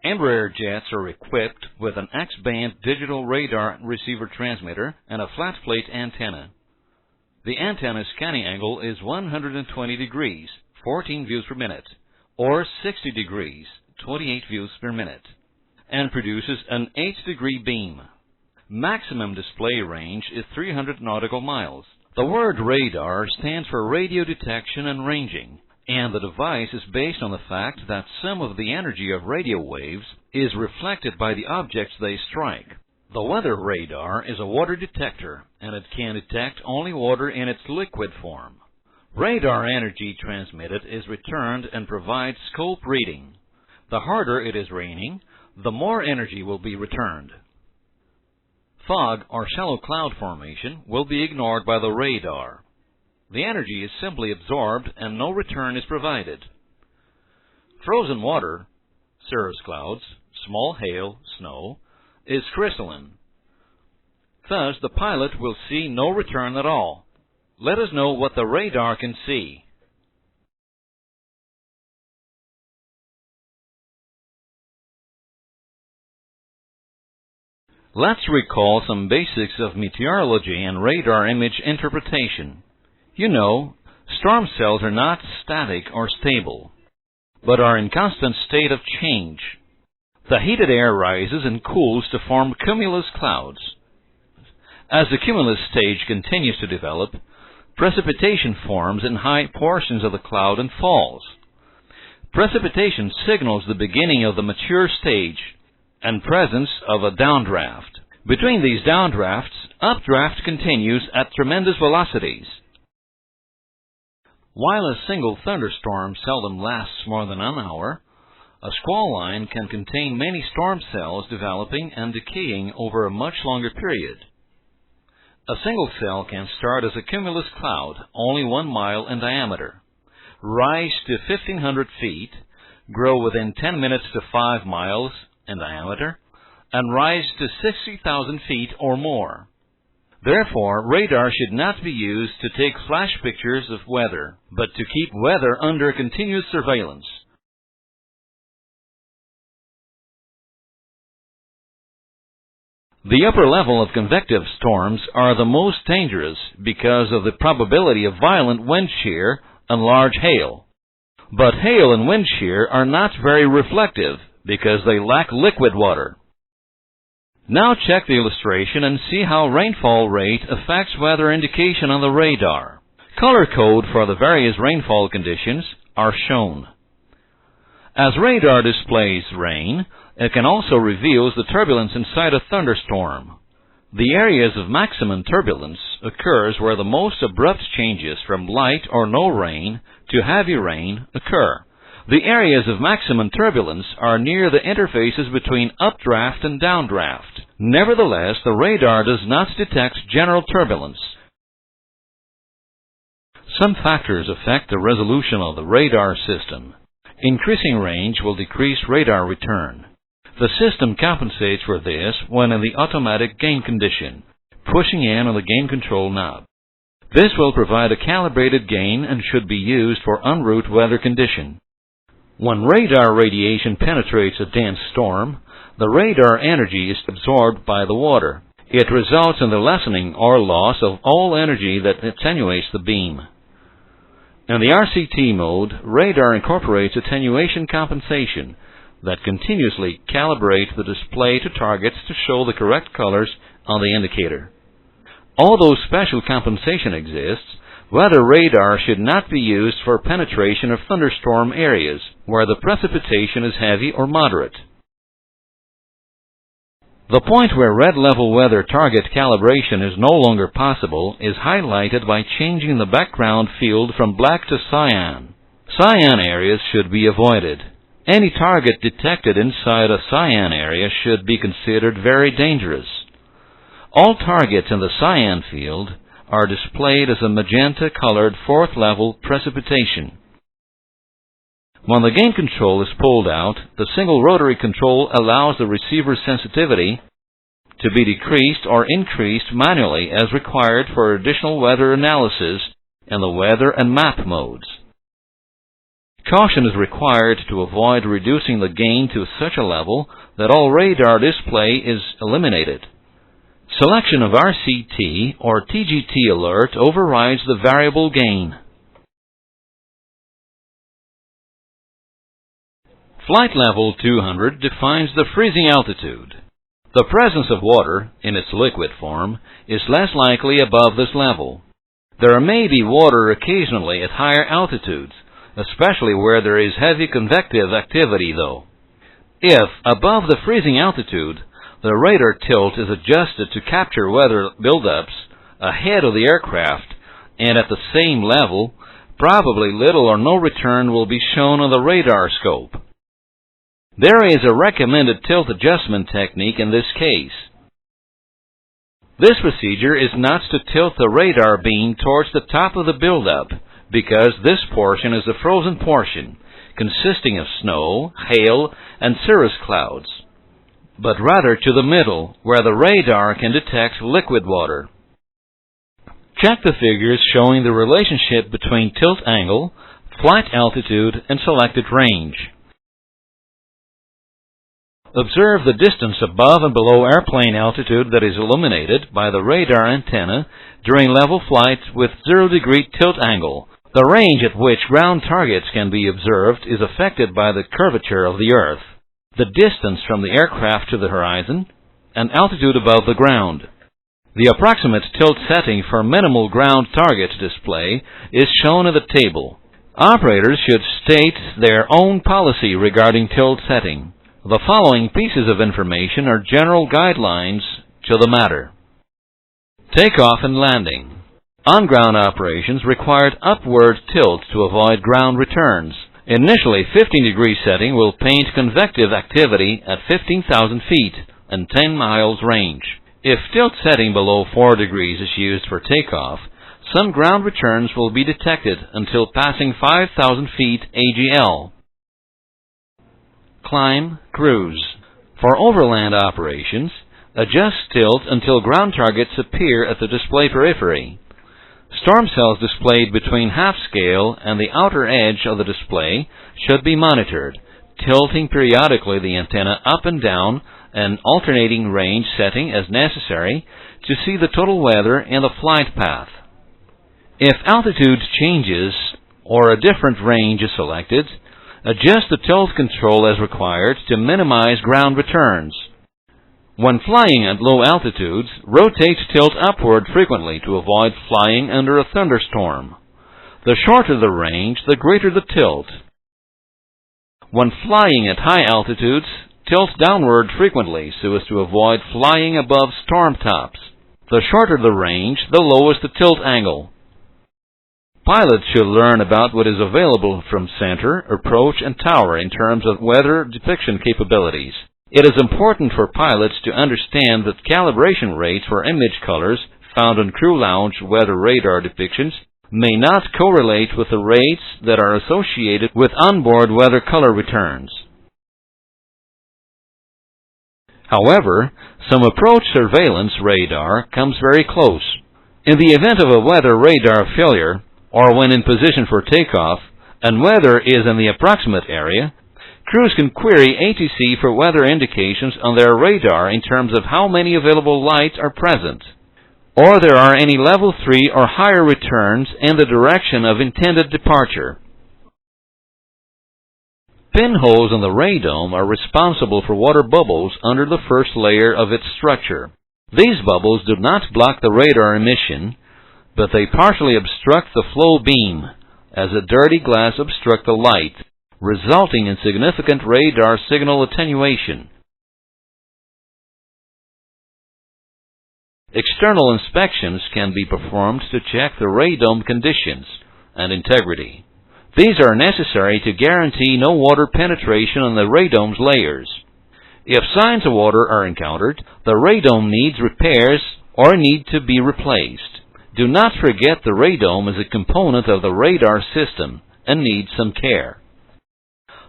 Embraer jets are equipped with an X-band digital radar receiver transmitter and a flat plate antenna. The antenna's scanning angle is 120 degrees, 14 views per minute, or 60 degrees, 28 views per minute, and produces an 8-degree beam. Maximum display range is 300 nautical miles. The word radar stands for radio detection and ranging, and the device is based on the fact that some of the energy of radio waves is reflected by the objects they strike. The weather radar is a water detector, and it can detect only water in its liquid form. Radar energy transmitted is returned and provides scope reading. The harder it is raining, the more energy will be returned. Fog or shallow cloud formation will be ignored by the radar. The energy is simply absorbed and no return is provided. Frozen water, cirrus clouds, small hail, snow, is crystalline. Thus, the pilot will see no return at all. Let us know what the radar can see. Let's recall some basics of meteorology and radar image interpretation. You know, storm cells are not static or stable, but are in constant state of change. The heated air rises and cools to form cumulus clouds. As the cumulus stage continues to develop, precipitation forms in high portions of the cloud and falls. Precipitation signals the beginning of the mature stage and presence of a downdraft. Between these downdrafts, updraft continues at tremendous velocities. While a single thunderstorm seldom lasts more than an hour, a squall line can contain many storm cells developing and decaying over a much longer period. A single cell can start as a cumulus cloud, only 1 mile in diameter, rise to 1,500 feet, grow within 10 minutes to 5 miles in diameter, and rise to 60,000 feet or more. Therefore, radar should not be used to take flash pictures of weather, but to keep weather under continuous surveillance. The upper level of convective storms are the most dangerous because of the probability of violent wind shear and large hail. But hail and wind shear are not very reflective because they lack liquid water. Now check the illustration and see how rainfall rate affects weather indication on the radar. Color code for the various rainfall conditions are shown. As radar displays rain, it can also reveal the turbulence inside a thunderstorm. The areas of maximum turbulence occurs where the most abrupt changes from light or no rain to heavy rain occur. The areas of maximum turbulence are near the interfaces between updraft and downdraft. Nevertheless, the radar does not detect general turbulence. Some factors affect the resolution of the radar system. Increasing range will decrease radar return. The system compensates for this when in the automatic gain condition, pushing in on the gain control knob. This will provide a calibrated gain and should be used for en route weather condition. When radar radiation penetrates a dense storm, the radar energy is absorbed by the water. It results in the lessening or loss of all energy that attenuates the beam. In the RCT mode, radar incorporates attenuation compensation that continuously calibrates the display to targets to show the correct colors on the indicator. Although special compensation exists, weather radar should not be used for penetration of thunderstorm areas where the precipitation is heavy or moderate. The point where red level weather target calibration is no longer possible is highlighted by changing the background field from black to cyan. Cyan areas should be avoided. Any target detected inside a cyan area should be considered very dangerous. All targets in the cyan field are displayed as a magenta-colored fourth-level precipitation. When the gain control is pulled out, the single rotary control allows the receiver's sensitivity to be decreased or increased manually as required for additional weather analysis in the weather and map modes. Caution is required to avoid reducing the gain to such a level that all radar display is eliminated. Selection of RCT or TGT alert overrides the variable gain. Flight level 200 defines the freezing altitude. The presence of water, in its liquid form, is less likely above this level. There may be water occasionally at higher altitudes, especially where there is heavy convective activity though. If, above the freezing altitude, the radar tilt is adjusted to capture weather buildups ahead of the aircraft and at the same level, probably little or no return will be shown on the radar scope. There is a recommended tilt adjustment technique in this case. This procedure is not to tilt the radar beam towards the top of the buildup, because this portion is a frozen portion, consisting of snow, hail, and cirrus clouds, but rather to the middle, where the radar can detect liquid water. Check the figures showing the relationship between tilt angle, flight altitude, and selected range. Observe the distance above and below airplane altitude that is illuminated by the radar antenna during level flight with 0-degree tilt angle. The range at which ground targets can be observed is affected by the curvature of the Earth, the distance from the aircraft to the horizon, and altitude above the ground. The approximate tilt setting for minimal ground target display is shown in the table. Operators should state their own policy regarding tilt setting. The following pieces of information are general guidelines to the matter. Takeoff and landing. On-ground operations required upward tilt to avoid ground returns. Initially, 15-degree setting will paint convective activity at 15,000 feet and 10 miles range. If tilt setting below 4 degrees is used for takeoff, some ground returns will be detected until passing 5,000 feet AGL. Climb, cruise. For overland operations, adjust tilt until ground targets appear at the display periphery. Storm cells displayed between half scale and the outer edge of the display should be monitored, tilting periodically the antenna up and down and alternating range setting as necessary to see the total weather and the flight path. If altitude changes or a different range is selected, adjust the tilt control as required to minimize ground returns. When flying at low altitudes, rotate tilt upward frequently to avoid flying under a thunderstorm. The shorter the range, the greater the tilt. When flying at high altitudes, tilt downward frequently so as to avoid flying above storm tops. The shorter the range, the lowest the tilt angle. Pilots should learn about what is available from center, approach, and tower in terms of weather depiction capabilities. It is important for pilots to understand that calibration rates for image colors found on crew lounge weather radar depictions may not correlate with the rates that are associated with onboard weather color returns. However, some approach surveillance radar comes very close. In the event of a weather radar failure, or when in position for takeoff, and weather is in the approximate area, crews can query ATC for weather indications on their radar in terms of how many available lights are present, or there are any level 3 or higher returns in the direction of intended departure. Pinholes in the radome are responsible for water bubbles under the first layer of its structure. These bubbles do not block the radar emission, but they partially obstruct the flow beam, as a dirty glass obstructs the light, resulting in significant radar signal attenuation. External inspections can be performed to check the radome conditions and integrity. These are necessary to guarantee no water penetration on the radome's layers. If signs of water are encountered, the radome needs repairs or need to be replaced. Do not forget the radome is a component of the radar system and needs some care.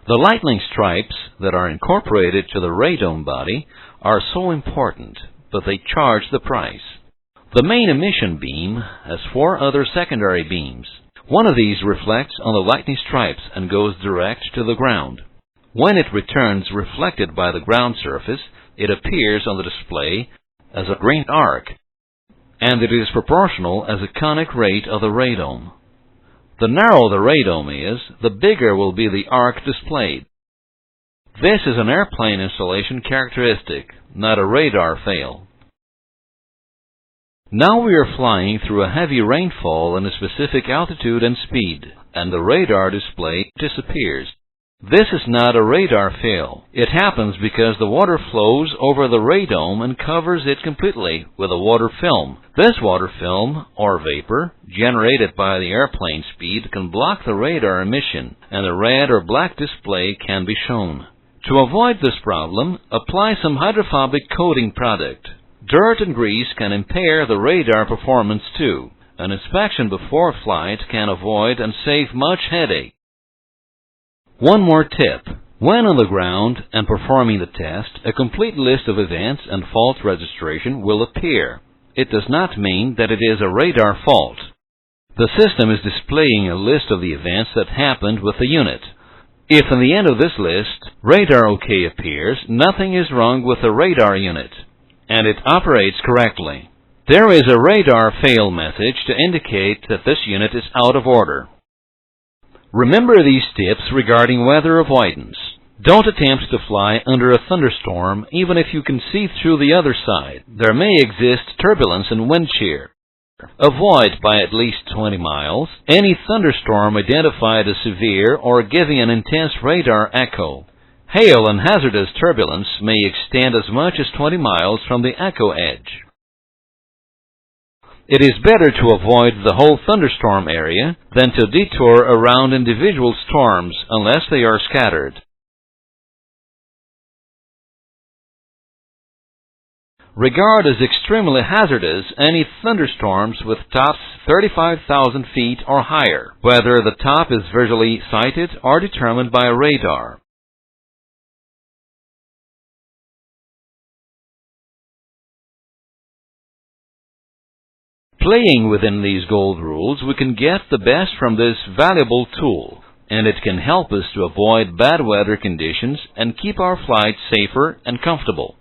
The lightning stripes that are incorporated to the radome body are so important, but they charge the price. The main emission beam has 4 other secondary beams. One of these reflects on the lightning stripes and goes direct to the ground. When it returns reflected by the ground surface, it appears on the display as a green arc, and it is proportional as the conic rate of the radome. The narrower the radome is, the bigger will be the arc displayed. This is an airplane installation characteristic, not a radar fail. Now we are flying through a heavy rainfall in a specific altitude and speed, and the radar display disappears. This is not a radar fail. It happens because the water flows over the radome and covers it completely with a water film. This water film, or vapor, generated by the airplane speed can block the radar emission, and the red or black display can be shown. To avoid this problem, apply some hydrophobic coating product. Dirt and grease can impair the radar performance too. An inspection before flight can avoid and save much headache. One more tip. When on the ground and performing the test, a complete list of events and fault registration will appear. It does not mean that it is a radar fault. The system is displaying a list of the events that happened with the unit. If in the end of this list, radar OK appears, nothing is wrong with the radar unit, and it operates correctly. There is a radar fail message to indicate that this unit is out of order. Remember these tips regarding weather avoidance. Don't attempt to fly under a thunderstorm even if you can see through the other side. There may exist turbulence and wind shear. Avoid by at least 20 miles any thunderstorm identified as severe or giving an intense radar echo. Hail and hazardous turbulence may extend as much as 20 miles from the echo edge. It is better to avoid the whole thunderstorm area than to detour around individual storms unless they are scattered. Regard as extremely hazardous any thunderstorms with tops 35,000 feet or higher, whether the top is visually sighted or determined by radar. Playing within these gold rules, we can get the best from this valuable tool, and it can help us to avoid bad weather conditions and keep our flights safer and comfortable.